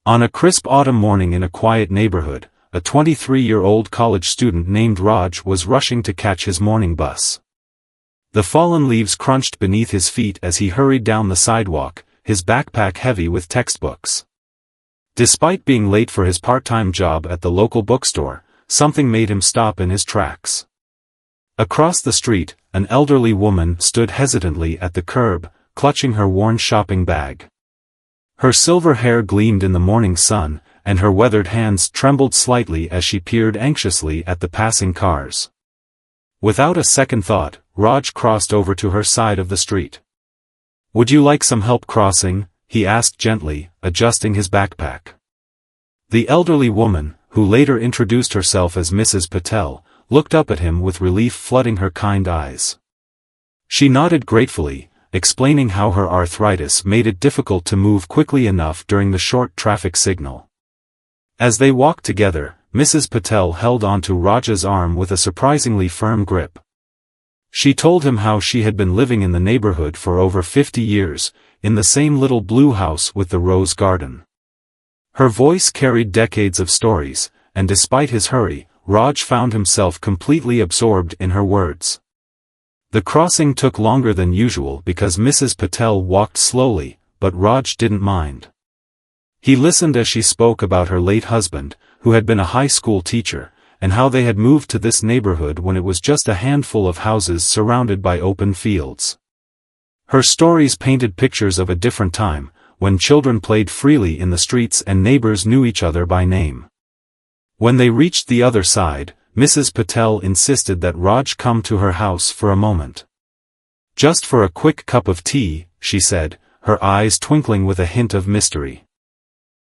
On a crisp autumn morning in a quiet neighborhood, a 23-year-old college student named Raj was rushing to catch his morning bus. The fallen leaves crunched beneath his feet as he hurried down the sidewalk, his backpack heavy with textbooks. Despite being late for his part-time job at the local bookstore, something made him stop in his tracks. Across the street, an elderly woman stood hesitantly at the curb, clutching her worn shopping bag. Her silver hair gleamed in the morning sun, and her weathered hands trembled slightly as she peered anxiously at the passing cars. Without a second thought, Raj crossed over to her side of the street. "Would you like some help crossing?" he asked gently, adjusting his backpack. The elderly woman, who later introduced herself as Mrs. Patel, looked up at him with relief flooding her kind eyes. She nodded gratefully, explaining how her arthritis made it difficult to move quickly enough during the short traffic signal. As they walked together, Mrs. Patel held onto Raj's arm with a surprisingly firm grip. She told him how she had been living in the neighborhood for over 50 years, in the same little blue house with the rose garden. Her voice carried decades of stories, and despite his hurry, Raj found himself completely absorbed in her words. The crossing took longer than usual because Mrs. Patel walked slowly, but Raj didn't mind. He listened as she spoke about her late husband, who had been a high school teacher, and how they had moved to this neighborhood when it was just a handful of houses surrounded by open fields. Her stories painted pictures of a different time, when children played freely in the streets and neighbors knew each other by name. When they reached the other side, Mrs. Patel insisted that Raj come to her house for a moment. "Just for a quick cup of tea," she said, her eyes twinkling with a hint of mystery.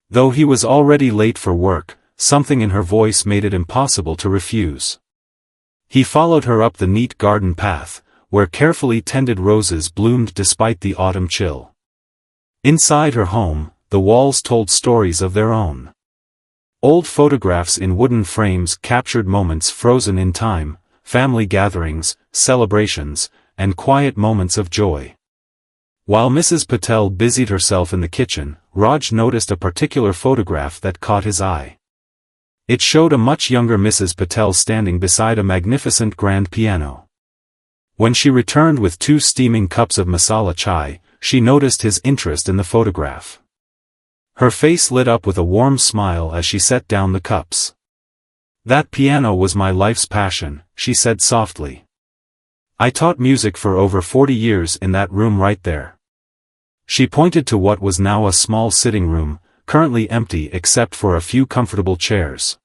Though he was already late for work, something in her voice made it impossible to refuse. He followed her up the neat garden path, where carefully tended roses bloomed despite the autumn chill. Inside her home, the walls told stories of their own. Old photographs in wooden frames captured moments frozen in time, family gatherings, celebrations, and quiet moments of joy. While Mrs. Patel busied herself in the kitchen, Raj noticed a particular photograph that caught his eye. It showed a much younger Mrs. Patel standing beside a magnificent grand piano. When she returned with 2 steaming cups of masala chai, she noticed his interest in the photograph. Her face lit up with a warm smile as she set down the cups. "That piano was my life's passion," she said softly. "I taught music for over 40 years in that room right there." She pointed to what was now a small sitting room, currently empty except for a few comfortable chairs.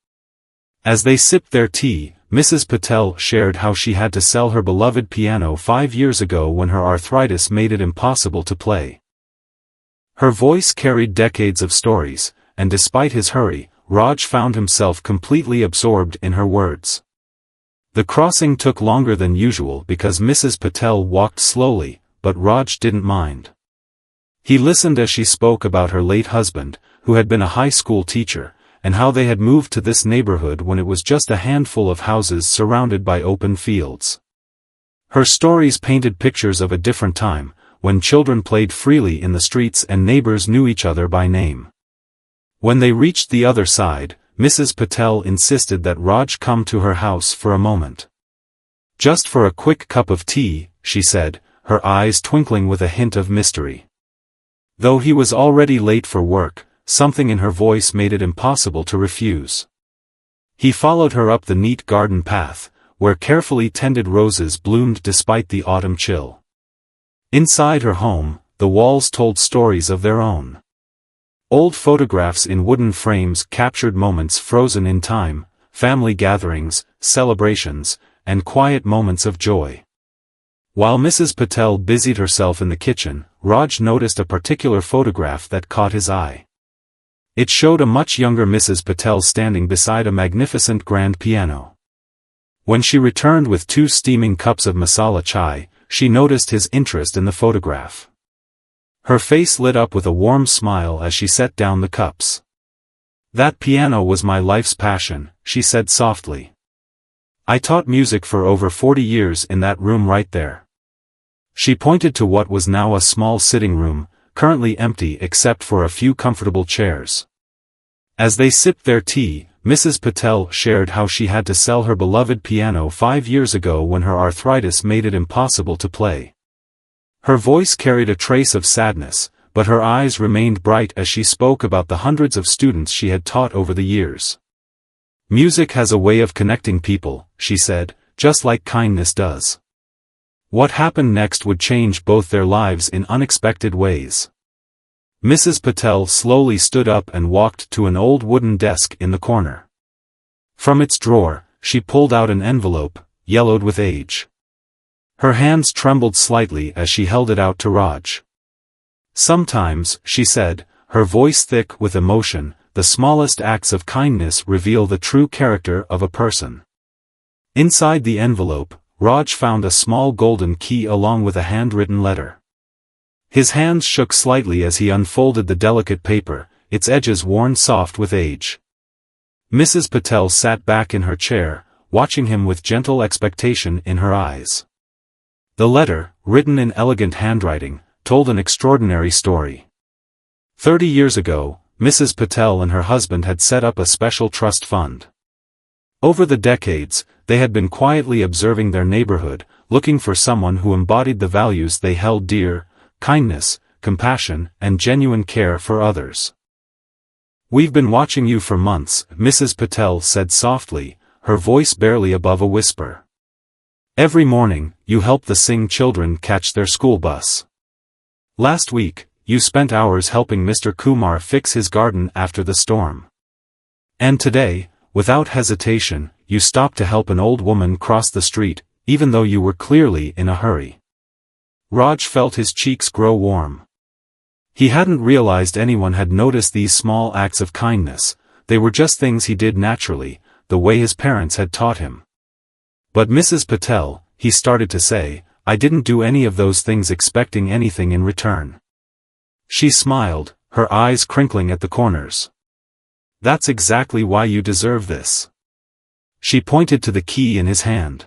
As they sipped their tea, Mrs. Patel shared how she had to sell her beloved piano 5 years ago when her arthritis made it impossible to play. Her voice carried decades of stories, and despite his hurry, Raj found himself completely absorbed in her words. The crossing took longer than usual because Mrs. Patel walked slowly, but Raj didn't mind. He listened as she spoke about her late husband, who had been a high school teacher, and how they had moved to this neighborhood when it was just a handful of houses surrounded by open fields. Her stories painted pictures of a different time, when children played freely in the streets and neighbors knew each other by name. When they reached the other side, Mrs. Patel insisted that Raj come to her house for a moment. "Just for a quick cup of tea," she said, her eyes twinkling with a hint of mystery. Though he was already late for work, something in her voice made it impossible to refuse. He followed her up the neat garden path, where carefully tended roses bloomed despite the autumn chill. Inside her home, the walls told stories of their own. Old photographs in wooden frames captured moments frozen in time, family gatherings, celebrations, and quiet moments of joy. While Mrs. Patel busied herself in the kitchen, Raj noticed a particular photograph that caught his eye. It showed a much younger Mrs. Patel standing beside a magnificent grand piano. When she returned with 2 steaming cups of masala chai, she noticed his interest in the photograph. Her face lit up with a warm smile as she set down the cups. "That piano was my life's passion," she said softly. "I taught music for over 40 years in that room right there." She pointed to what was now a small sitting room, currently empty except for a few comfortable chairs. As they sipped their tea, Mrs. Patel shared how she had to sell her beloved piano 5 years ago when her arthritis made it impossible to play. Her voice carried a trace of sadness, but her eyes remained bright as she spoke about the hundreds of students she had taught over the years. "Music has a way of connecting people," she said, "just like kindness does." What happened next would change both their lives in unexpected ways. Mrs. Patel slowly stood up and walked to an old wooden desk in the corner. From its drawer, she pulled out an envelope, yellowed with age. Her hands trembled slightly as she held it out to Raj. "Sometimes," she said, her voice thick with emotion, "the smallest acts of kindness reveal the true character of a person." Inside the envelope, Raj found a small golden key along with a handwritten letter. His hands shook slightly as he unfolded the delicate paper, its edges worn soft with age. Mrs. Patel sat back in her chair, watching him with gentle expectation in her eyes. The letter, written in elegant handwriting, told an extraordinary story. 30 years ago, Mrs. Patel and her husband had set up a special trust fund. Over the decades, they had been quietly observing their neighborhood, looking for someone who embodied the values they held dear: kindness, compassion, and genuine care for others. "We've been watching you for months," Mrs. Patel said softly, her voice barely above a whisper. "Every morning, you help the Singh children catch their school bus. Last week, you spent hours helping Mr. Kumar fix his garden after the storm. And today, without hesitation, you stopped to help an old woman cross the street, even though you were clearly in a hurry." Raj felt his cheeks grow warm. He hadn't realized anyone had noticed these small acts of kindness, they were just things he did naturally, the way his parents had taught him. "But Mrs. Patel," he started to say, "I didn't do any of those things expecting anything in return." She smiled, her eyes crinkling at the corners. "That's exactly why you deserve this." She pointed to the key in his hand.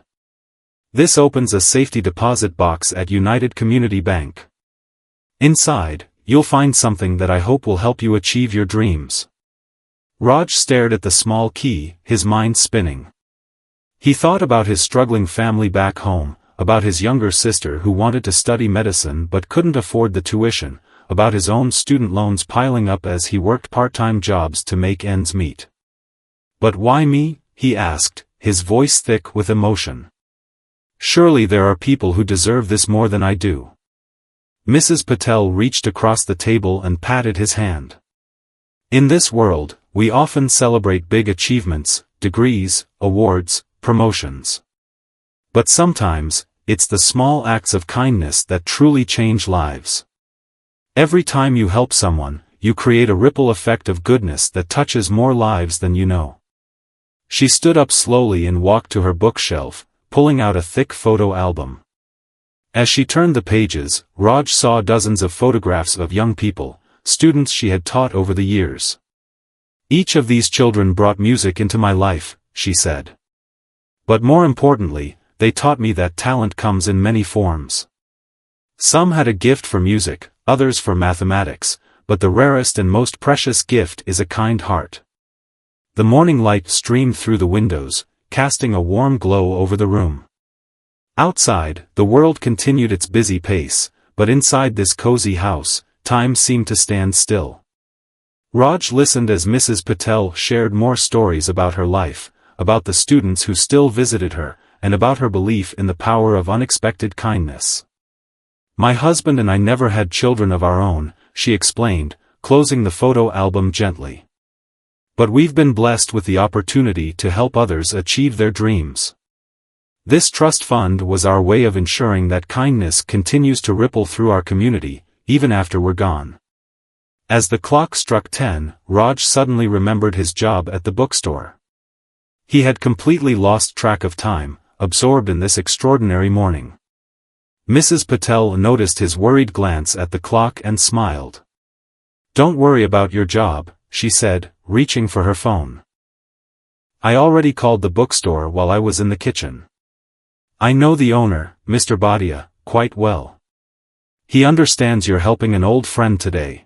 "This opens a safety deposit box at United Community Bank. Inside, you'll find something that I hope will help you achieve your dreams." Raj stared at the small key, his mind spinning. He thought about his struggling family back home, about his younger sister who wanted to study medicine but couldn't afford the tuition, about his own student loans piling up as he worked part-time jobs to make ends meet. "But why me?" he asked, his voice thick with emotion. "Surely there are people who deserve this more than I do." Mrs. Patel reached across the table and patted his hand. "In this world, we often celebrate big achievements, degrees, awards, promotions. But sometimes, it's the small acts of kindness that truly change lives. Every time you help someone, you create a ripple effect of goodness that touches more lives than you know." She stood up slowly and walked to her bookshelf, pulling out a thick photo album. As she turned the pages, Raj saw dozens of photographs of young people, students she had taught over the years. "Each of these children brought music into my life," she said. "But more importantly, they taught me that talent comes in many forms. Some had a gift for music, others for mathematics, but the rarest and most precious gift is a kind heart." The morning light streamed through the windows, casting a warm glow over the room. Outside, the world continued its busy pace, but inside this cozy house, time seemed to stand still. Raj listened as Mrs. Patel shared more stories about her life, about the students who still visited her, and about her belief in the power of unexpected kindness. "My husband and I never had children of our own," she explained, closing the photo album gently. "But we've been blessed with the opportunity to help others achieve their dreams. This trust fund was our way of ensuring that kindness continues to ripple through our community, even after we're gone." As the clock struck 10, Raj suddenly remembered his job at the bookstore. He had completely lost track of time, absorbed in this extraordinary morning. Mrs. Patel noticed his worried glance at the clock and smiled. "Don't worry about your job," she said, reaching for her phone. "I already called the bookstore while I was in the kitchen. I know the owner, Mr. Bhatia, quite well. He understands you're helping an old friend today."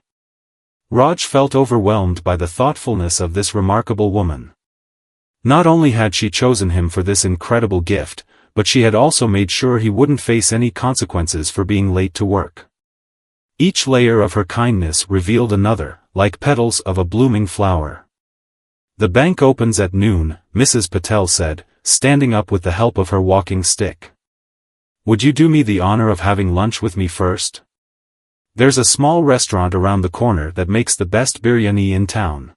Raj felt overwhelmed by the thoughtfulness of this remarkable woman. Not only had she chosen him for this incredible gift, but she had also made sure he wouldn't face any consequences for being late to work. Each layer of her kindness revealed another, like petals of a blooming flower. "The bank opens at noon," Mrs. Patel said, standing up with the help of her walking stick. "Would you do me the honor of having lunch with me first? There's a small restaurant around the corner that makes the best biryani in town.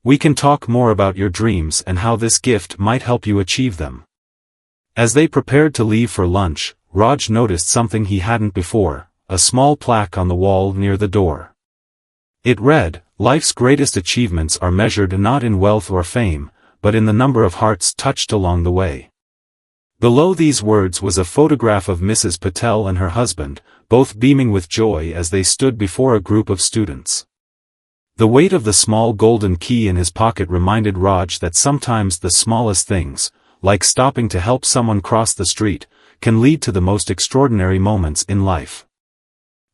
We can talk more about your dreams and how this gift might help you achieve them." As they prepared to leave for lunch, Raj noticed something he hadn't before, a small plaque on the wall near the door. It read, "Life's greatest achievements are measured not in wealth or fame, but in the number of hearts touched along the way." Below these words was a photograph of Mrs. Patel and her husband, both beaming with joy as they stood before a group of students. The weight of the small golden key in his pocket reminded Raj that sometimes the smallest things, like stopping to help someone cross the street, can lead to the most extraordinary moments in life.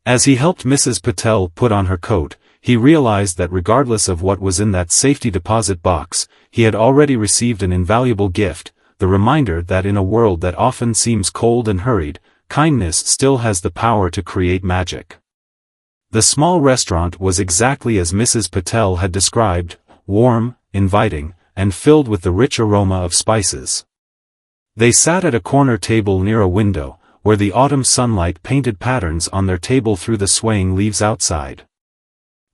As he helped Mrs. Patel put on her coat, he realized that regardless of what was in that safety deposit box, he had already received an invaluable gift, the reminder that in a world that often seems cold and hurried, kindness still has the power to create magic. The small restaurant was exactly as Mrs. Patel had described, warm, inviting, and filled with the rich aroma of spices. They sat at a corner table near a window, where the autumn sunlight painted patterns on their table through the swaying leaves outside.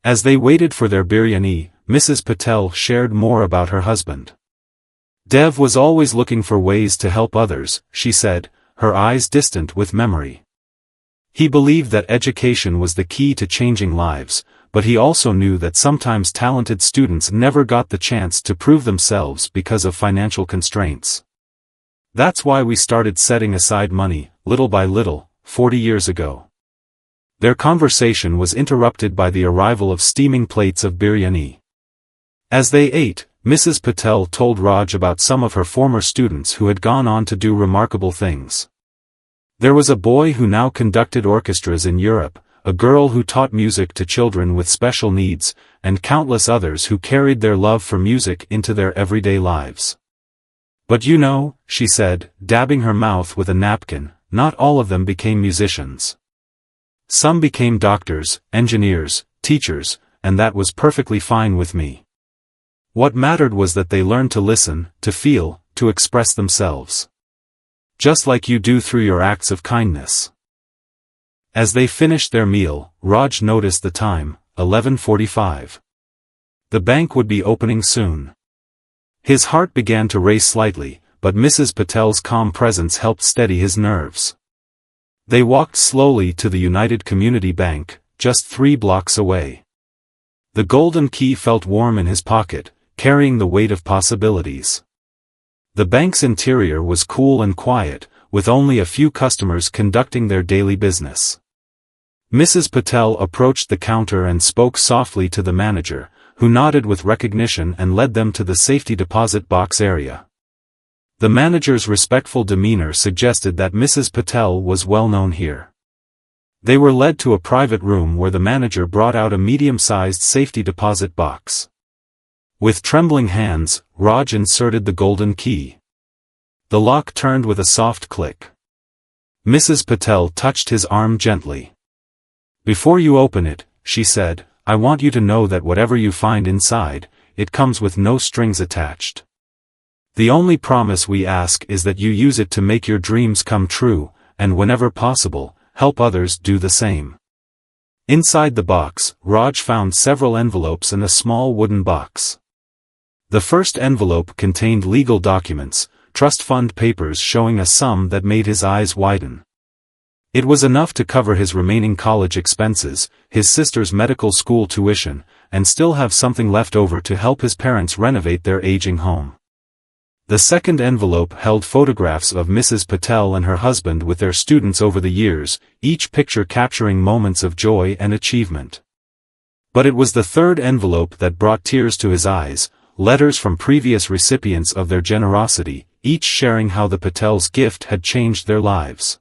As they waited for their biryani, Mrs. Patel shared more about her husband. "Dev was always looking for ways to help others," she said, her eyes distant with memory. "He believed that education was the key to changing lives, but he also knew that sometimes talented students never got the chance to prove themselves because of financial constraints. That's why we started setting aside money, little by little, 40 years ago." Their conversation was interrupted by the arrival of steaming plates of biryani. As they ate, Mrs. Patel told Raj about some of her former students who had gone on to do remarkable things. There was a boy who now conducted orchestras in Europe, a girl who taught music to children with special needs, and countless others who carried their love for music into their everyday lives. "But you know," she said, dabbing her mouth with a napkin, "not all of them became musicians. Some became doctors, engineers, teachers, and that was perfectly fine with me. What mattered was that they learned to listen, to feel, to express themselves. Just like you do through your acts of kindness." As they finished their meal, Raj noticed the time, 11:45. The bank would be opening soon. His heart began to race slightly, but Mrs. Patel's calm presence helped steady his nerves. They walked slowly to the United Community Bank, just 3 blocks away. The golden key felt warm in his pocket, carrying the weight of possibilities. The bank's interior was cool and quiet, with only a few customers conducting their daily business. Mrs. Patel approached the counter and spoke softly to the manager, who nodded with recognition and led them to the safety deposit box area. The manager's respectful demeanor suggested that Mrs. Patel was well known here. They were led to a private room where the manager brought out a medium-sized safety deposit box. With trembling hands, Raj inserted the golden key. The lock turned with a soft click. Mrs. Patel touched his arm gently. "Before you open it," she said, "I want you to know that whatever you find inside, it comes with no strings attached. The only promise we ask is that you use it to make your dreams come true, and whenever possible, help others do the same." Inside the box, Raj found several envelopes and a small wooden box. The first envelope contained legal documents, trust fund papers showing a sum that made his eyes widen. It was enough to cover his remaining college expenses, his sister's medical school tuition, and still have something left over to help his parents renovate their aging home. The second envelope held photographs of Mrs. Patel and her husband with their students over the years, each picture capturing moments of joy and achievement. But it was the third envelope that brought tears to his eyes, letters from previous recipients of their generosity, each sharing how the Patels' gift had changed their lives.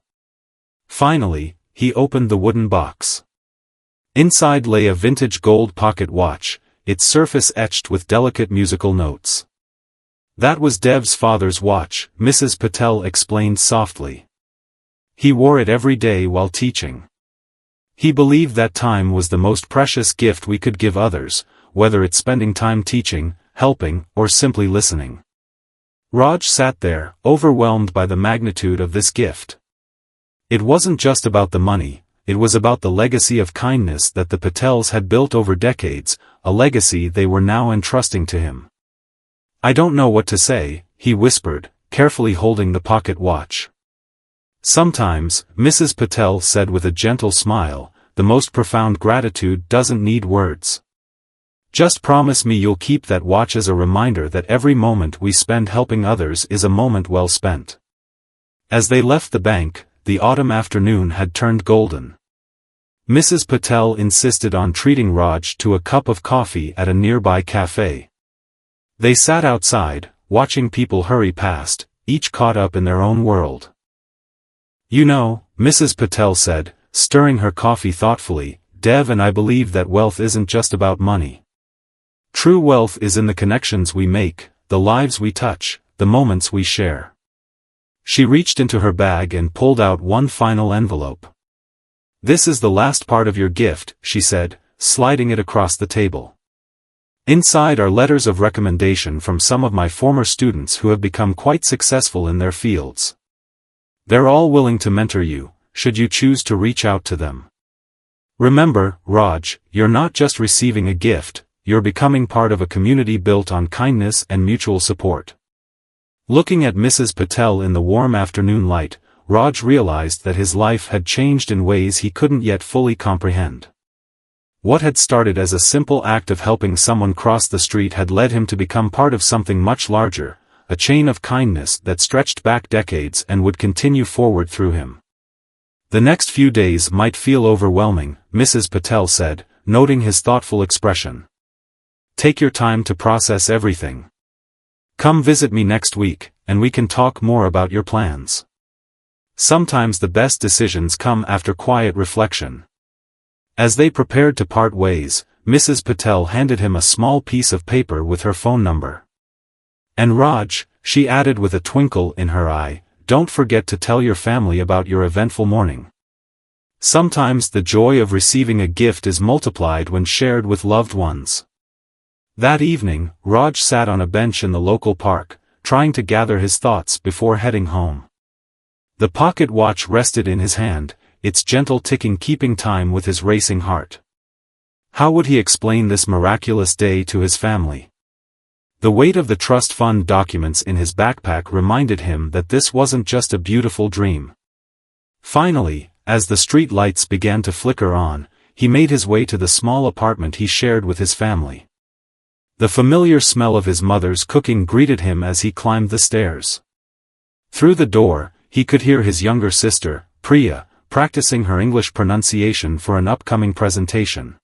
Finally, he opened the wooden box. Inside lay a vintage gold pocket watch, its surface etched with delicate musical notes. That was Dev's father's watch, Mrs. Patel explained softly. He wore it every day while teaching. He believed that time was the most precious gift we could give others, whether it's spending time teaching, helping, or simply listening. Raj sat there, overwhelmed by the magnitude of this gift. It wasn't just about the money, it was about the legacy of kindness that the Patels had built over decades, a legacy they were now entrusting to him. "I don't know what to say," he whispered, carefully holding the pocket watch. "Sometimes," Mrs. Patel said with a gentle smile, "the most profound gratitude doesn't need words. Just promise me you'll keep that watch as a reminder that every moment we spend helping others is a moment well spent." As they left the bank, the autumn afternoon had turned golden. Mrs. Patel insisted on treating Raj to a cup of coffee at a nearby cafe. They sat outside, watching people hurry past, each caught up in their own world. "You know," Mrs. Patel said, stirring her coffee thoughtfully, "Dev and I believe that wealth isn't just about money. True wealth is in the connections we make, the lives we touch, the moments we share." She reached into her bag and pulled out one final envelope. "This is the last part of your gift," she said, sliding it across the table. "Inside are letters of recommendation from some of my former students who have become quite successful in their fields. They're all willing to mentor you, should you choose to reach out to them. Remember, Raj, you're not just receiving a gift, you're becoming part of a community built on kindness and mutual support." Looking at Mrs. Patel in the warm afternoon light, Raj realized that his life had changed in ways he couldn't yet fully comprehend. What had started as a simple act of helping someone cross the street had led him to become part of something much larger, a chain of kindness that stretched back decades and would continue forward through him. "The next few days might feel overwhelming," Mrs. Patel said, noting his thoughtful expression. "Take your time to process everything. Come visit me next week, and we can talk more about your plans. Sometimes the best decisions come after quiet reflection." As they prepared to part ways, Mrs. Patel handed him a small piece of paper with her phone number. "And Raj," she added with a twinkle in her eye, "don't forget to tell your family about your eventful morning. Sometimes the joy of receiving a gift is multiplied when shared with loved ones." That evening, Raj sat on a bench in the local park, trying to gather his thoughts before heading home. The pocket watch rested in his hand, its gentle ticking keeping time with his racing heart. How would he explain this miraculous day to his family? The weight of the trust fund documents in his backpack reminded him that this wasn't just a beautiful dream. Finally, as the street lights began to flicker on, he made his way to the small apartment he shared with his family. The familiar smell of his mother's cooking greeted him as he climbed the stairs. Through the door, he could hear his younger sister, Priya, practicing her English pronunciation for an upcoming presentation.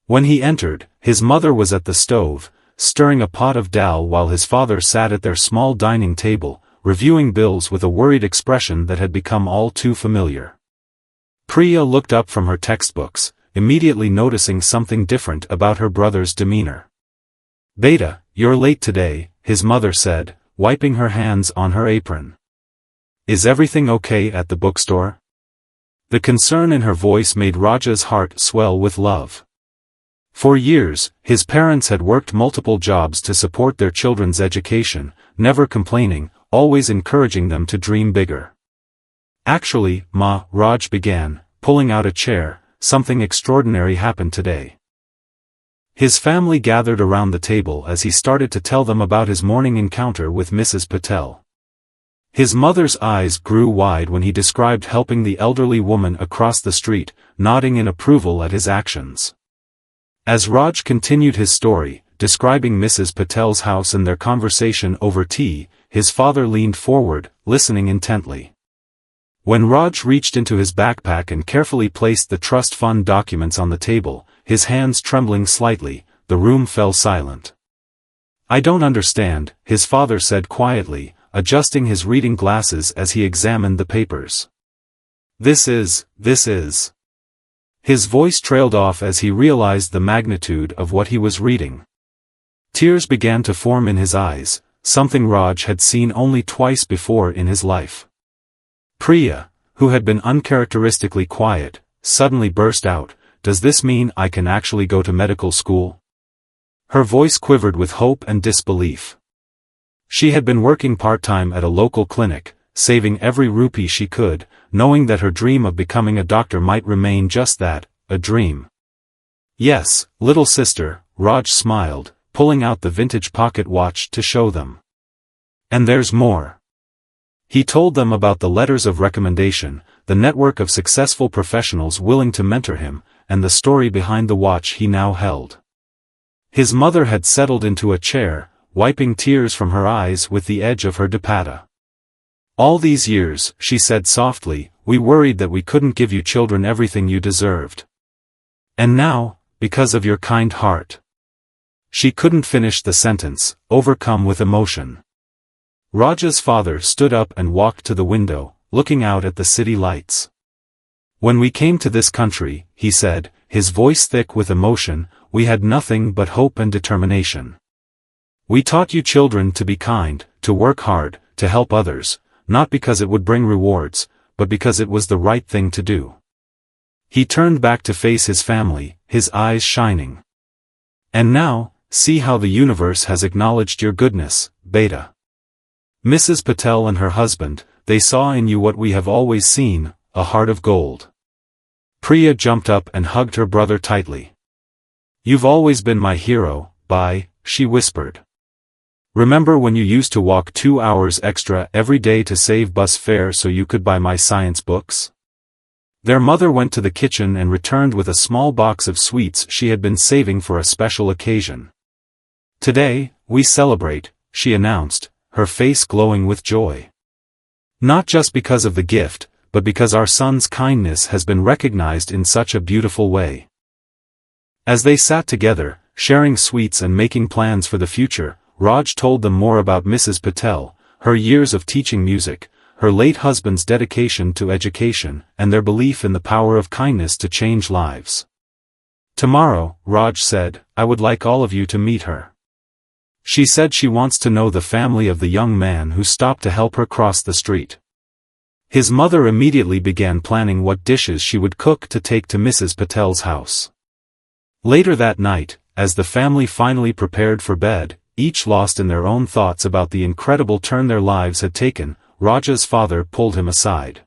When he entered, his mother was at the stove, stirring a pot of dal while his father sat at their small dining table, reviewing bills with a worried expression that had become all too familiar. Priya looked up from her textbooks, immediately noticing something different about her brother's demeanor. "Beta, you're late today," his mother said, wiping her hands on her apron. "Is everything okay at the bookstore?" The concern in her voice made Raja's heart swell with love. For years, his parents had worked multiple jobs to support their children's education, never complaining, always encouraging them to dream bigger. "Actually, Ma," Raj began, pulling out a chair, "something extraordinary happened today." His family gathered around the table as he started to tell them about his morning encounter with Mrs. Patel. His mother's eyes grew wide when he described helping the elderly woman across the street, nodding in approval at his actions. As Raj continued his story, describing Mrs. Patel's house and their conversation over tea, his father leaned forward, listening intently. When Raj reached into his backpack and carefully placed the trust fund documents on the table, his hands trembling slightly, the room fell silent. "I don't understand," his father said quietly, adjusting his reading glasses as he examined the papers. This is. His voice trailed off as he realized the magnitude of what he was reading. Tears began to form in his eyes, something Raj had seen only twice before in his life. Priya, who had been uncharacteristically quiet, suddenly burst out, "Does this mean I can actually go to medical school?" Her voice quivered with hope and disbelief. She had been working part-time at a local clinic, saving every rupee she could, knowing that her dream of becoming a doctor might remain just that, a dream. "Yes, little sister," Raj smiled, pulling out the vintage pocket watch to show them. "And there's more." He told them about the letters of recommendation, the network of successful professionals willing to mentor him, and the story behind the watch he now held. His mother had settled into a chair, wiping tears from her eyes with the edge of her dupatta. "All these years," she said softly, "we worried that we couldn't give you children everything you deserved. And now, because of your kind heart." She couldn't finish the sentence, overcome with emotion. Raja's father stood up and walked to the window, looking out at the city lights. "When we came to this country," he said, his voice thick with emotion, "we had nothing but hope and determination. We taught you children to be kind, to work hard, to help others, not because it would bring rewards, but because it was the right thing to do." He turned back to face his family, his eyes shining. "And now, see how the universe has acknowledged your goodness, Beta. Mrs. Patel and her husband, they saw in you what we have always seen, a heart of gold." Priya jumped up and hugged her brother tightly. "You've always been my hero, Bai," she whispered. "Remember when you used to walk 2 hours extra every day to save bus fare so you could buy my science books?" Their mother went to the kitchen and returned with a small box of sweets she had been saving for a special occasion. "Today, we celebrate," she announced, her face glowing with joy. "Not just because of the gift, but because our son's kindness has been recognized in such a beautiful way." As they sat together, sharing sweets and making plans for the future, Raj told them more about Mrs. Patel, her years of teaching music, her late husband's dedication to education, and their belief in the power of kindness to change lives. "Tomorrow," Raj said, "I would like all of you to meet her. She said she wants to know the family of the young man who stopped to help her cross the street." His mother immediately began planning what dishes she would cook to take to Mrs. Patel's house. Later that night, as the family finally prepared for bed, each lost in their own thoughts about the incredible turn their lives had taken, Raja's father pulled him aside.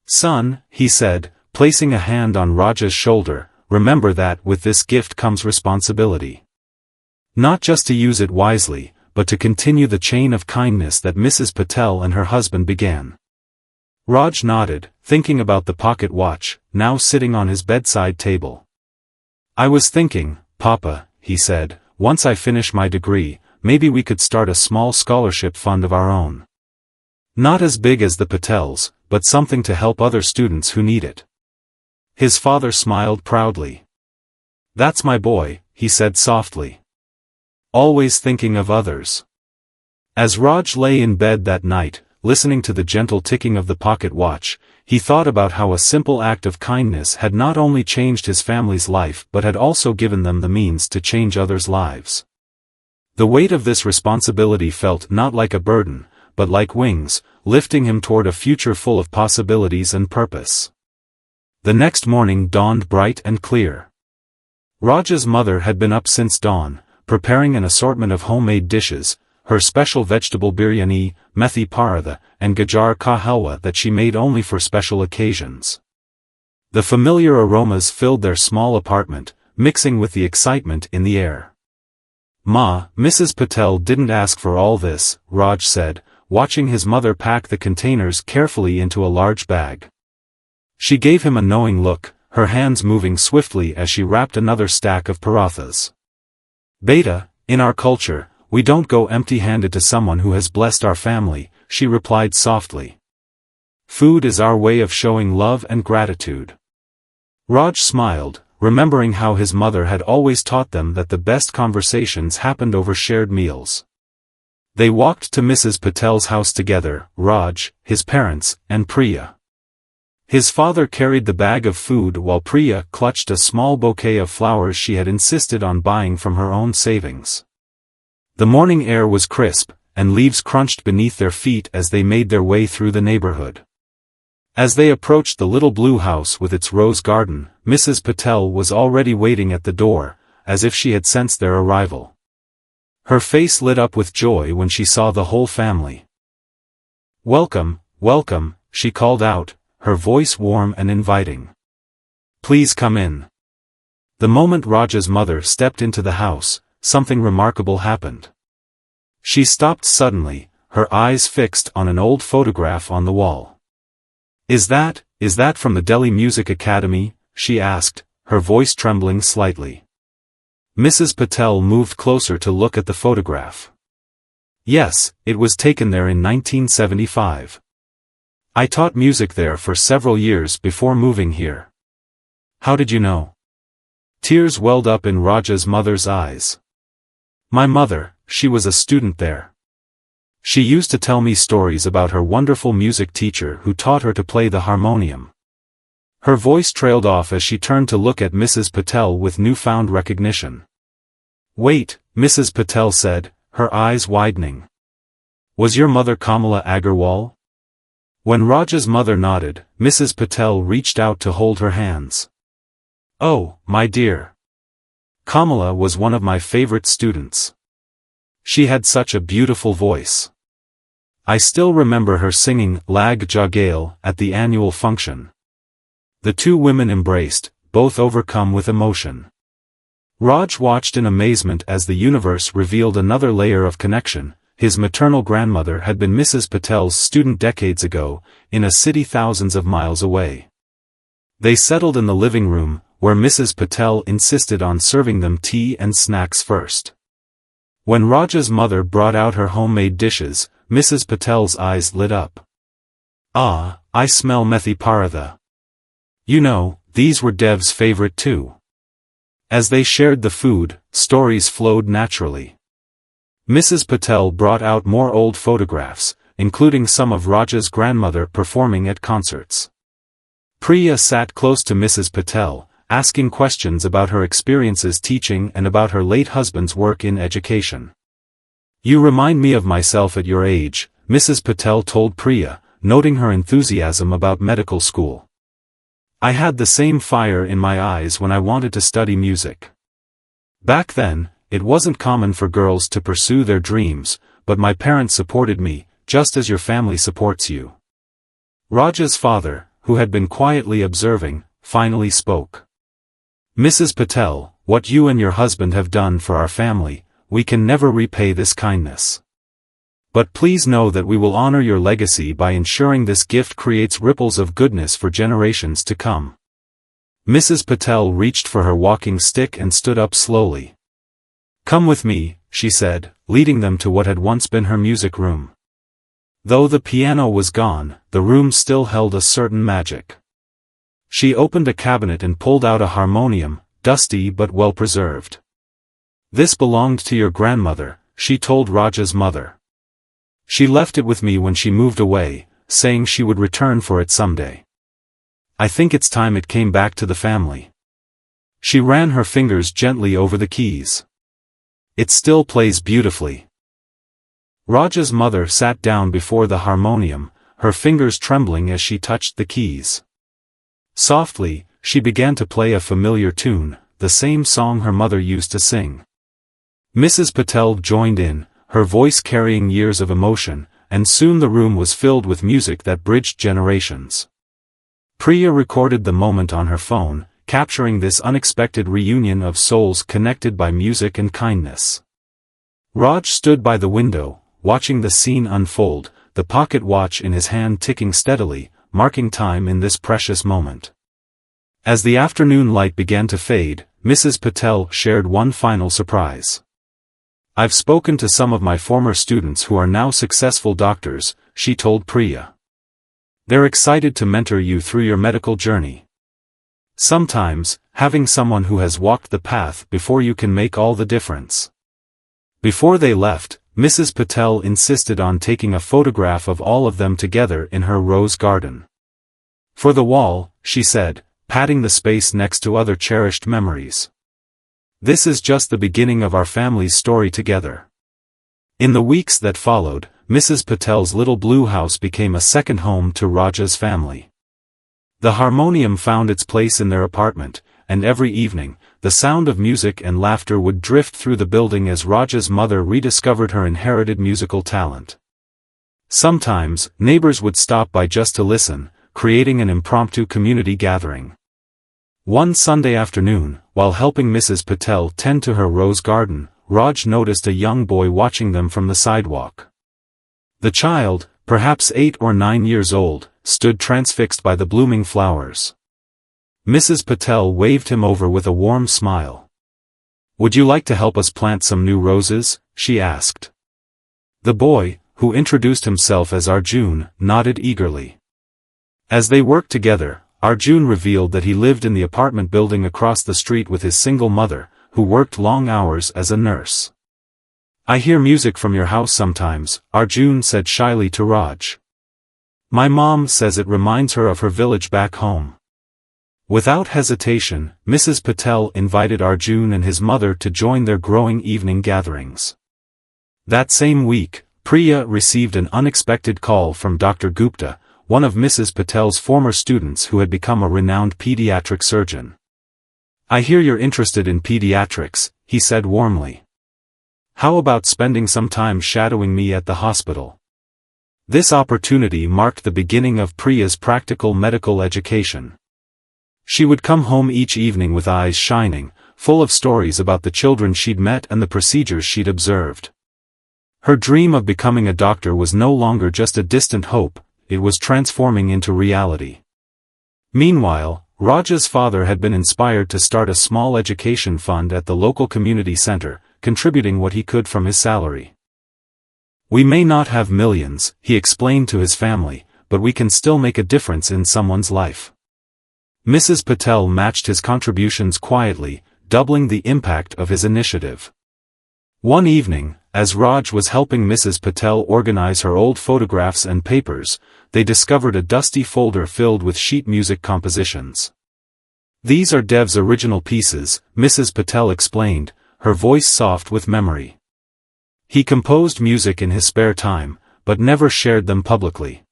"Son," he said, placing a hand on Raja's shoulder, "remember that with this gift comes responsibility. Not just to use it wisely, but to continue the chain of kindness that Mrs. Patel and her husband began." Raj nodded, thinking about the pocket watch, now sitting on his bedside table. "I was thinking, Papa," he said, "once I finish my degree, maybe we could start a small scholarship fund of our own. Not as big as the Patels, but something to help other students who need it." His father smiled proudly. "That's my boy," he said softly. "Always thinking of others." As Raj lay in bed that night, listening to the gentle ticking of the pocket watch, he thought about how a simple act of kindness had not only changed his family's life but had also given them the means to change others' lives. The weight of this responsibility felt not like a burden, but like wings, lifting him toward a future full of possibilities and purpose. The next morning dawned bright and clear. Raj's mother had been up since dawn, preparing an assortment of homemade dishes, her special vegetable biryani, methi paratha, and gajar ka halwa that she made only for special occasions. The familiar aromas filled their small apartment, mixing with the excitement in the air. "Ma, Mrs. Patel didn't ask for all this," Raj said, watching his mother pack the containers carefully into a large bag. She gave him a knowing look, her hands moving swiftly as she wrapped another stack of parathas. "Beta, in our culture, we don't go empty-handed to someone who has blessed our family," she replied softly. "Food is our way of showing love and gratitude." Raj smiled, remembering how his mother had always taught them that the best conversations happened over shared meals. They walked to Mrs. Patel's house together, Raj, his parents, and Priya. His father carried the bag of food while Priya clutched a small bouquet of flowers she had insisted on buying from her own savings. The morning air was crisp, and leaves crunched beneath their feet as they made their way through the neighborhood. As they approached the little blue house with its rose garden, Mrs. Patel was already waiting at the door, as if she had sensed their arrival. Her face lit up with joy when she saw the whole family. "Welcome, welcome," she called out, her voice warm and inviting. "Please come in." The moment Raja's mother stepped into the house, something remarkable happened. She stopped suddenly, her eyes fixed on an old photograph on the wall. Is that from the Delhi Music Academy?" she asked, her voice trembling slightly. Mrs. Patel moved closer to look at the photograph. "Yes, it was taken there in 1975. I taught music there for several years before moving here." "How did you know?" Tears welled up in Raja's mother's eyes. "My mother, she was a student there. She used to tell me stories about her wonderful music teacher who taught her to play the harmonium." Her voice trailed off as she turned to look at Mrs. Patel with newfound recognition. "Wait," Mrs. Patel said, her eyes widening. "Was your mother Kamala Agarwal?" When Raja's mother nodded, Mrs. Patel reached out to hold her hands. "Oh, my dear. Kamala was one of my favorite students. She had such a beautiful voice. I still remember her singing Lag Ja Gale at the annual function." The two women embraced, both overcome with emotion. Raj watched in amazement as the universe revealed another layer of connection. His maternal grandmother had been Mrs. Patel's student decades ago, in a city thousands of miles away. They settled in the living room, where Mrs. Patel insisted on serving them tea and snacks first. When Raja's mother brought out her homemade dishes, Mrs. Patel's eyes lit up. "Ah, I smell methi paratha. You know, these were Dev's favorite too." As they shared the food, stories flowed naturally. Mrs. Patel brought out more old photographs, including some of Raja's grandmother performing at concerts. Priya sat close to Mrs. Patel, asking questions about her experiences teaching and about her late husband's work in education. "You remind me of myself at your age," Mrs. Patel told Priya, noting her enthusiasm about medical school. "I had the same fire in my eyes when I wanted to study music. Back then, it wasn't common for girls to pursue their dreams, but my parents supported me, just as your family supports you." Raja's father, who had been quietly observing, finally spoke. "Mrs. Patel, what you and your husband have done for our family, we can never repay this kindness. But please know that we will honor your legacy by ensuring this gift creates ripples of goodness for generations to come." Mrs. Patel reached for her walking stick and stood up slowly. "Come with me," she said, leading them to what had once been her music room. Though the piano was gone, the room still held a certain magic. She opened a cabinet and pulled out a harmonium, dusty but well preserved. "This belonged to your grandmother," she told Raja's mother. "She left it with me when she moved away, saying she would return for it someday. I think it's time it came back to the family." She ran her fingers gently over the keys. "It still plays beautifully." Raja's mother sat down before the harmonium, her fingers trembling as she touched the keys. Softly, she began to play a familiar tune, the same song her mother used to sing. Mrs. Patel joined in, her voice carrying years of emotion, and soon the room was filled with music that bridged generations. Priya recorded the moment on her phone, capturing this unexpected reunion of souls connected by music and kindness. Raj stood by the window, watching the scene unfold, the pocket watch in his hand ticking steadily, marking time in this precious moment. As the afternoon light began to fade, Mrs. Patel shared one final surprise. "I've spoken to some of my former students who are now successful doctors," she told Priya. "They're excited to mentor you through your medical journey. Sometimes, having someone who has walked the path before you can make all the difference." Before they left, Mrs. Patel insisted on taking a photograph of all of them together in her rose garden. For the wall, she said, patting the space next to other cherished memories. This is just the beginning of our family's story together. In the weeks that followed, Mrs. Patel's little blue house became a second home to Raja's family. The harmonium found its place in their apartment, and every evening, the sound of music and laughter would drift through the building as Raja's mother rediscovered her inherited musical talent. Sometimes, neighbors would stop by just to listen, creating an impromptu community gathering. One Sunday afternoon, while helping Mrs. Patel tend to her rose garden, Raj noticed a young boy watching them from the sidewalk. The child, perhaps 8 or 9 years old, stood transfixed by the blooming flowers. Mrs. Patel waved him over with a warm smile. "Would you like to help us plant some new roses?" she asked. The boy, who introduced himself as Arjun, nodded eagerly. As they worked together, Arjun revealed that he lived in the apartment building across the street with his single mother, who worked long hours as a nurse. "I hear music from your house sometimes," Arjun said shyly to Raj. "My mom says it reminds her of her village back home." Without hesitation, Mrs. Patel invited Arjun and his mother to join their growing evening gatherings. That same week, Priya received an unexpected call from Dr. Gupta, one of Mrs. Patel's former students who had become a renowned pediatric surgeon. "I hear you're interested in pediatrics," he said warmly. "How about spending some time shadowing me at the hospital?" This opportunity marked the beginning of Priya's practical medical education. She would come home each evening with eyes shining, full of stories about the children she'd met and the procedures she'd observed. Her dream of becoming a doctor was no longer just a distant hope, it was transforming into reality. Meanwhile, Raja's father had been inspired to start a small education fund at the local community center, contributing what he could from his salary. "We may not have millions," he explained to his family, "but we can still make a difference in someone's life." Mrs. Patel matched his contributions quietly, doubling the impact of his initiative. One evening, as Raj was helping Mrs. Patel organize her old photographs and papers, they discovered a dusty folder filled with sheet music compositions. "These are Dev's original pieces," Mrs. Patel explained, her voice soft with memory. "He composed music in his spare time, but never shared them publicly.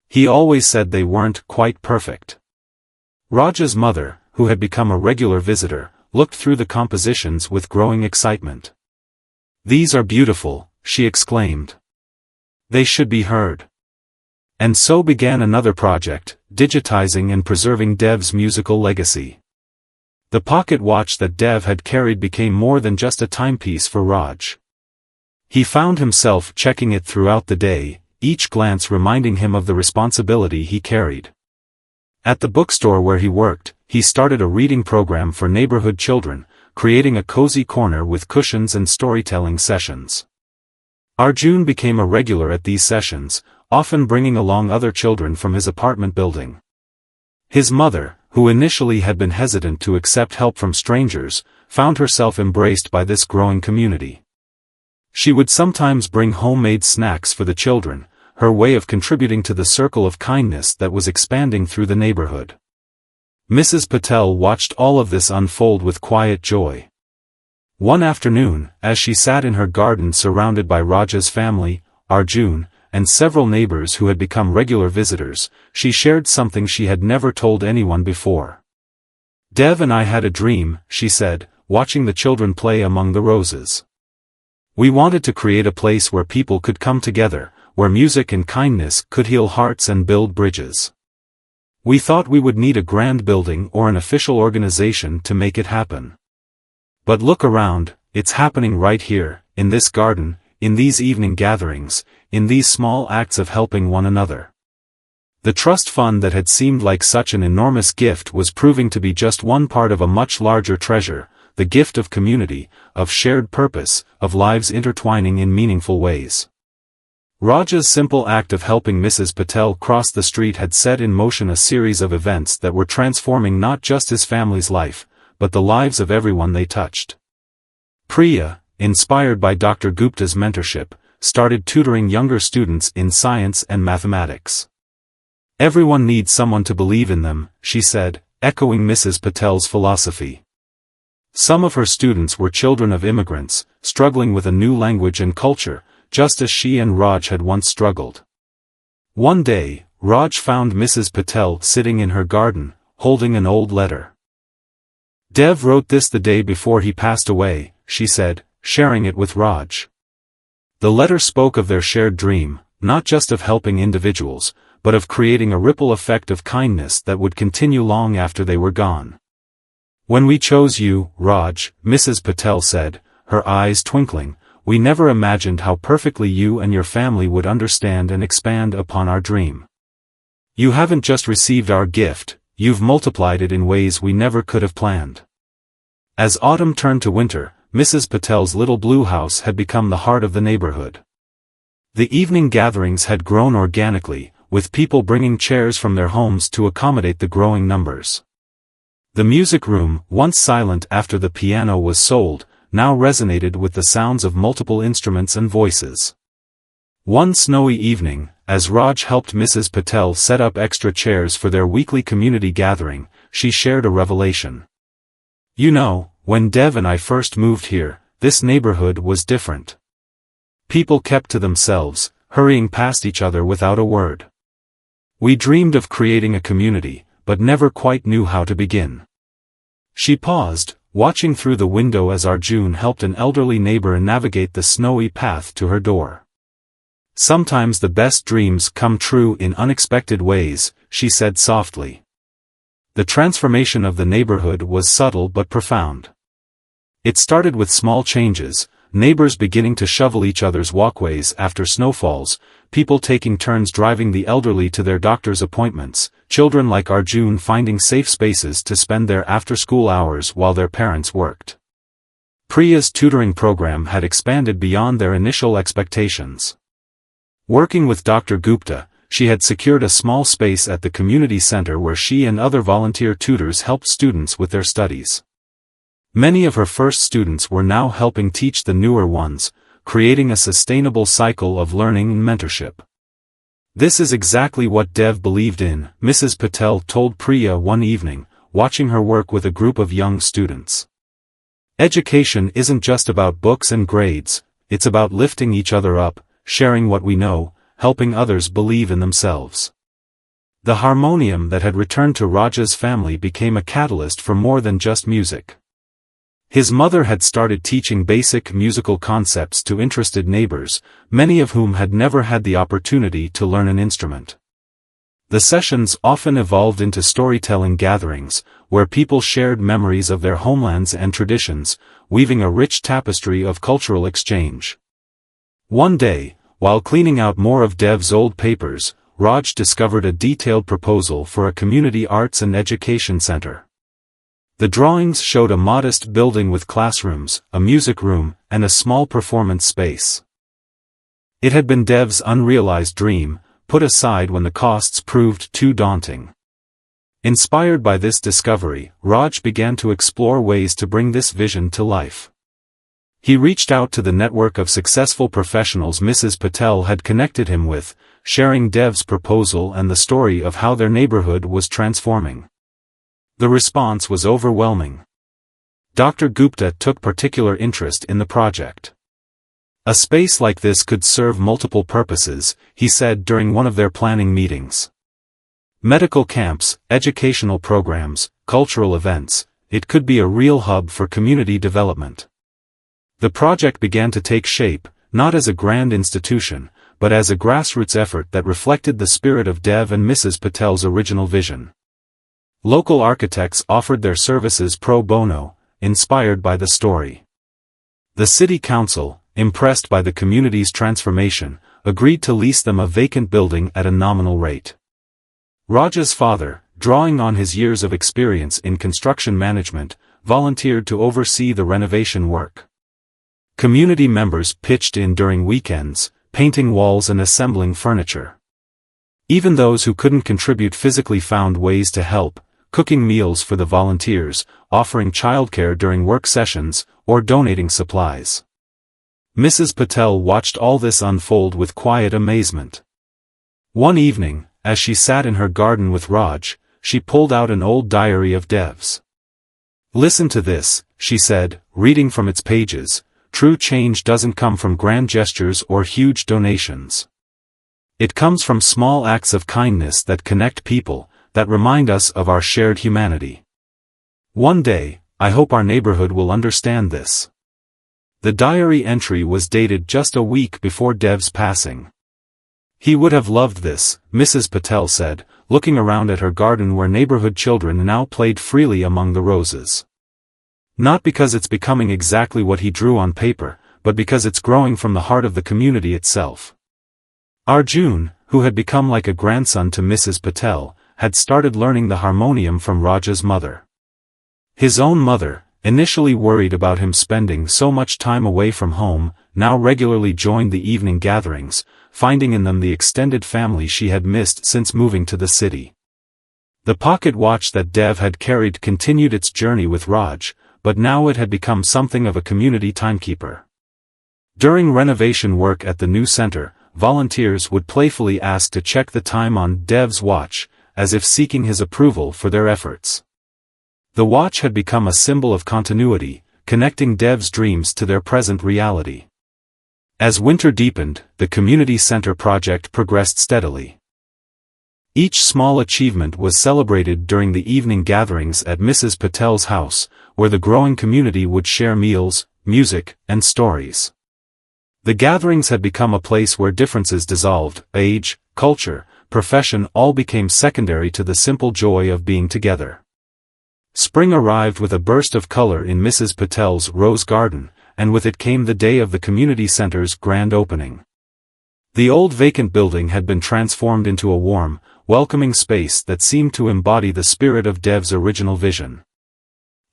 He always said they weren't quite perfect." Raja's mother, who had become a regular visitor, looked through the compositions with growing excitement. "These are beautiful," she exclaimed. "They should be heard." And so began another project, digitizing and preserving Dev's musical legacy. The pocket watch that Dev had carried became more than just a timepiece for Raj. He found himself checking it throughout the day, each glance reminding him of the responsibility he carried. At the bookstore where he worked, he started a reading program for neighborhood children, creating a cozy corner with cushions and storytelling sessions. Arjun became a regular at these sessions, often bringing along other children from his apartment building. His mother, who initially had been hesitant to accept help from strangers, found herself embraced by this growing community. She would sometimes bring homemade snacks for the children, her way of contributing to the circle of kindness that was expanding through the neighborhood. Mrs. Patel watched all of this unfold with quiet joy. One afternoon, as she sat in her garden surrounded by Raja's family, Arjun, and several neighbors who had become regular visitors, she shared something she had never told anyone before. "Dev and I had a dream," she said, watching the children play among the roses. "We wanted to create a place where people could come together, where music and kindness could heal hearts and build bridges. We thought we would need a grand building or an official organization to make it happen. But look around, it's happening right here, in this garden, in these evening gatherings, in these small acts of helping one another." The trust fund that had seemed like such an enormous gift was proving to be just one part of a much larger treasure, the gift of community, of shared purpose, of lives intertwining in meaningful ways. Raja's simple act of helping Mrs. Patel cross the street had set in motion a series of events that were transforming not just his family's life, but the lives of everyone they touched. Priya, inspired by Dr. Gupta's mentorship, started tutoring younger students in science and mathematics. Everyone needs someone to believe in them, she said, echoing Mrs. Patel's philosophy. Some of her students were children of immigrants, struggling with a new language and culture, just as she and Raj had once struggled. One day, Raj found Mrs. Patel sitting in her garden, holding an old letter. "Dev wrote this the day before he passed away," she said, sharing it with Raj. The letter spoke of their shared dream, not just of helping individuals, but of creating a ripple effect of kindness that would continue long after they were gone. "When we chose you, Raj," Mrs. Patel said, her eyes twinkling, "we never imagined how perfectly you and your family would understand and expand upon our dream. You haven't just received our gift, you've multiplied it in ways we never could have planned." As autumn turned to winter, Mrs. Patel's little blue house had become the heart of the neighborhood. The evening gatherings had grown organically, with people bringing chairs from their homes to accommodate the growing numbers. The music room, once silent after the piano was sold, now resonated with the sounds of multiple instruments and voices. One snowy evening, as Raj helped Mrs. Patel set up extra chairs for their weekly community gathering, she shared a revelation. "You know, when Dev and I first moved here, this neighborhood was different. People kept to themselves, hurrying past each other without a word. We dreamed of creating a community, but never quite knew how to begin." She paused, watching through the window as Arjun helped an elderly neighbor navigate the snowy path to her door. "Sometimes the best dreams come true in unexpected ways," she said softly. The transformation of the neighborhood was subtle but profound. It started with small changes, neighbors beginning to shovel each other's walkways after snowfalls, people taking turns driving the elderly to their doctor's appointments, children like Arjun finding safe spaces to spend their after-school hours while their parents worked. Priya's tutoring program had expanded beyond their initial expectations. Working with Dr. Gupta, she had secured a small space at the community center where she and other volunteer tutors helped students with their studies. Many of her first students were now helping teach the newer ones, creating a sustainable cycle of learning and mentorship. "This is exactly what Dev believed in," Mrs. Patel told Priya one evening, watching her work with a group of young students. "Education isn't just about books and grades, it's about lifting each other up, sharing what we know, helping others believe in themselves." The harmonium that had returned to Raja's family became a catalyst for more than just music. His mother had started teaching basic musical concepts to interested neighbors, many of whom had never had the opportunity to learn an instrument. The sessions often evolved into storytelling gatherings, where people shared memories of their homelands and traditions, weaving a rich tapestry of cultural exchange. One day, while cleaning out more of Dev's old papers, Raj discovered a detailed proposal for a community arts and education center. The drawings showed a modest building with classrooms, a music room, and a small performance space. It had been Dev's unrealized dream, put aside when the costs proved too daunting. Inspired by this discovery, Raj began to explore ways to bring this vision to life. He reached out to the network of successful professionals Mrs. Patel had connected him with, sharing Dev's proposal and the story of how their neighborhood was transforming. The response was overwhelming. Dr. Gupta took particular interest in the project. "A space like this could serve multiple purposes," he said during one of their planning meetings. "Medical camps, educational programs, cultural events, it could be a real hub for community development." The project began to take shape, not as a grand institution, but as a grassroots effort that reflected the spirit of Dev and Mrs. Patel's original vision. Local architects offered their services pro bono, inspired by the story. The city council, impressed by the community's transformation, agreed to lease them a vacant building at a nominal rate. Raja's father, drawing on his years of experience in construction management, volunteered to oversee the renovation work. Community members pitched in during weekends, painting walls and assembling furniture. Even those who couldn't contribute physically found ways to help, cooking meals for the volunteers, offering childcare during work sessions, or donating supplies. Mrs. Patel watched all this unfold with quiet amazement. One evening, as she sat in her garden with Raj, she pulled out an old diary of Dev's. "Listen to this," she said, reading from its pages. "True change doesn't come from grand gestures or huge donations. It comes from small acts of kindness that connect people, that remind us of our shared humanity. One day, I hope our neighborhood will understand this." The diary entry was dated just a week before Dev's passing. "He would have loved this," Mrs. Patel said, looking around at her garden where neighborhood children now played freely among the roses. "Not because it's becoming exactly what he drew on paper, but because it's growing from the heart of the community itself." Arjun, who had become like a grandson to Mrs. Patel, had started learning the harmonium from Raj's mother. His own mother, initially worried about him spending so much time away from home, now regularly joined the evening gatherings, finding in them the extended family she had missed since moving to the city. The pocket watch that Dev had carried continued its journey with Raj, but now it had become something of a community timekeeper. During renovation work at the new center, volunteers would playfully ask to check the time on Dev's watch, as if seeking his approval for their efforts. The watch had become a symbol of continuity, connecting Dev's dreams to their present reality. As winter deepened, the community center project progressed steadily. Each small achievement was celebrated during the evening gatherings at Mrs. Patel's house, where the growing community would share meals, music, and stories. The gatherings had become a place where differences dissolved, age, culture, profession all became secondary to the simple joy of being together. Spring arrived with a burst of color in Mrs. Patel's rose garden, and with it came the day of the community center's grand opening. The old vacant building had been transformed into a warm, welcoming space that seemed to embody the spirit of Dev's original vision.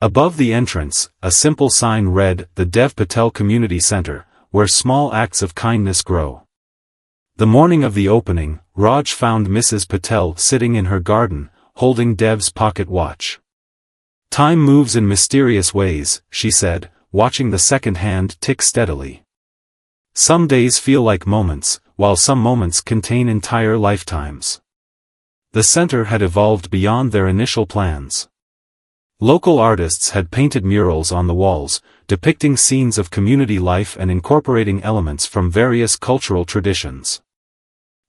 Above the entrance, a simple sign read, "The Dev Patel Community Center, where small acts of kindness grow." The morning of the opening, Raj found Mrs. Patel sitting in her garden, holding Dev's pocket watch. "Time moves in mysterious ways," she said, watching the second hand tick steadily. "Some days feel like moments, while some moments contain entire lifetimes." The center had evolved beyond their initial plans. Local artists had painted murals on the walls, depicting scenes of community life and incorporating elements from various cultural traditions.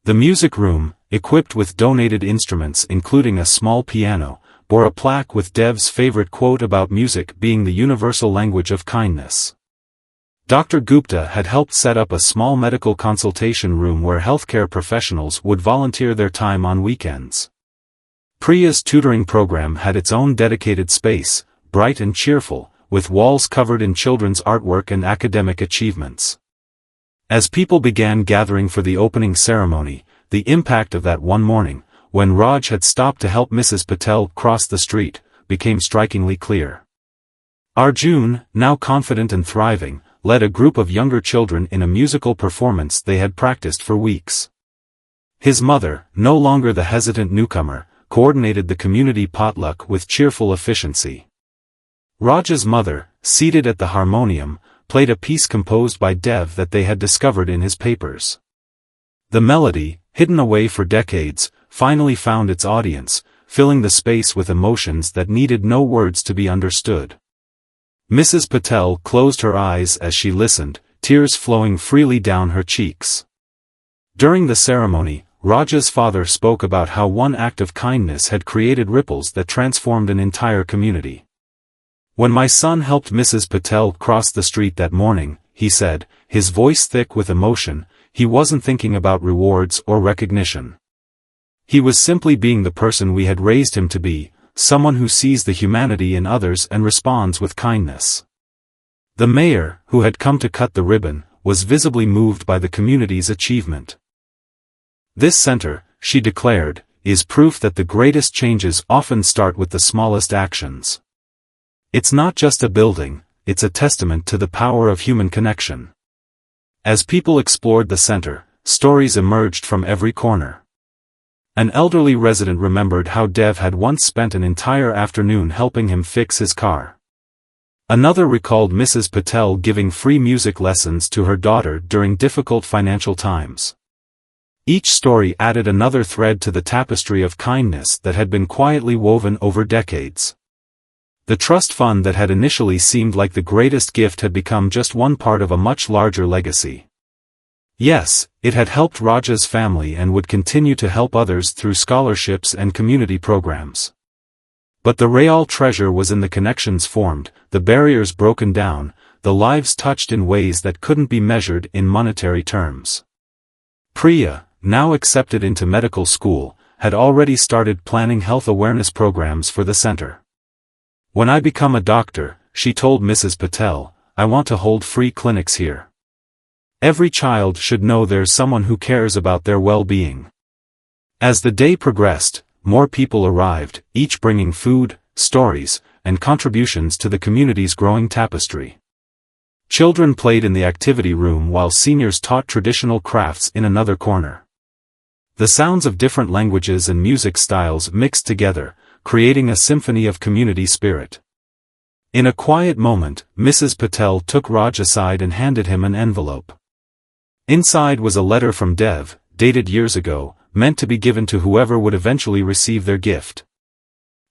The music room, equipped with donated instruments including a small piano, bore a plaque with Dev's favorite quote about music being the universal language of kindness. Dr. Gupta had helped set up a small medical consultation room where healthcare professionals would volunteer their time on weekends. Priya's tutoring program had its own dedicated space, bright and cheerful, with walls covered in children's artwork and academic achievements. As people began gathering for the opening ceremony, the impact of that one morning, when Raj had stopped to help Mrs. Patel cross the street, became strikingly clear. Arjun, now confident and thriving, led a group of younger children in a musical performance they had practiced for weeks. His mother, no longer the hesitant newcomer, coordinated the community potluck with cheerful efficiency. Raj's mother, seated at the harmonium, played a piece composed by Dev that they had discovered in his papers. The melody, hidden away for decades, finally found its audience, filling the space with emotions that needed no words to be understood. Mrs. Patel closed her eyes as she listened, tears flowing freely down her cheeks. During the ceremony, Raj's father spoke about how one act of kindness had created ripples that transformed an entire community. "When my son helped Mrs. Patel cross the street that morning," he said, his voice thick with emotion, "he wasn't thinking about rewards or recognition. He was simply being the person we had raised him to be, someone who sees the humanity in others and responds with kindness." The mayor, who had come to cut the ribbon, was visibly moved by the community's achievement. "This center," she declared, "is proof that the greatest changes often start with the smallest actions. It's not just a building, it's a testament to the power of human connection." As people explored the center, stories emerged from every corner. An elderly resident remembered how Dev had once spent an entire afternoon helping him fix his car. Another recalled Mrs. Patel giving free music lessons to her daughter during difficult financial times. Each story added another thread to the tapestry of kindness that had been quietly woven over decades. The trust fund that had initially seemed like the greatest gift had become just one part of a much larger legacy. Yes, it had helped Raja's family and would continue to help others through scholarships and community programs. But the real treasure was in the connections formed, the barriers broken down, the lives touched in ways that couldn't be measured in monetary terms. Priya, now accepted into medical school, had already started planning health awareness programs for the center. "When I become a doctor," she told Mrs. Patel, "I want to hold free clinics here. Every child should know there's someone who cares about their well-being." As the day progressed, more people arrived, each bringing food, stories, and contributions to the community's growing tapestry. Children played in the activity room while seniors taught traditional crafts in another corner. The sounds of different languages and music styles mixed together, creating a symphony of community spirit. In a quiet moment, Mrs. Patel took Raj aside and handed him an envelope. Inside was a letter from Dev, dated years ago, meant to be given to whoever would eventually receive their gift.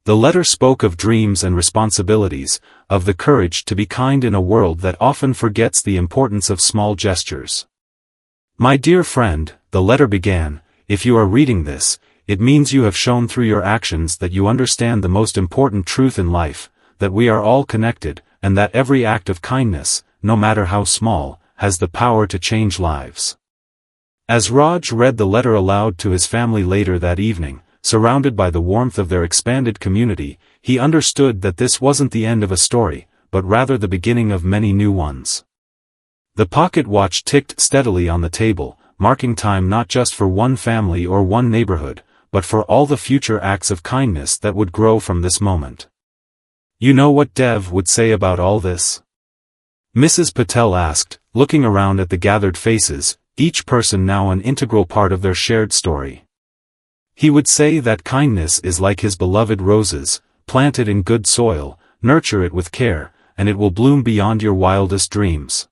The letter spoke of dreams and responsibilities, of the courage to be kind in a world that often forgets the importance of small gestures. "My dear friend," the letter began, "if you are reading this, it means you have shown through your actions that you understand the most important truth in life, that we are all connected, and that every act of kindness, no matter how small, has the power to change lives." As Raj read the letter aloud to his family later that evening, surrounded by the warmth of their expanded community, he understood that this wasn't the end of a story, but rather the beginning of many new ones. The pocket watch ticked steadily on the table, marking time not just for one family or one neighborhood, but for all the future acts of kindness that would grow from this moment. "You know what Dev would say about all this?" Mrs. Patel asked, looking around at the gathered faces, each person now an integral part of their shared story. "He would say that kindness is like his beloved roses, planted in good soil, nurture it with care, and it will bloom beyond your wildest dreams."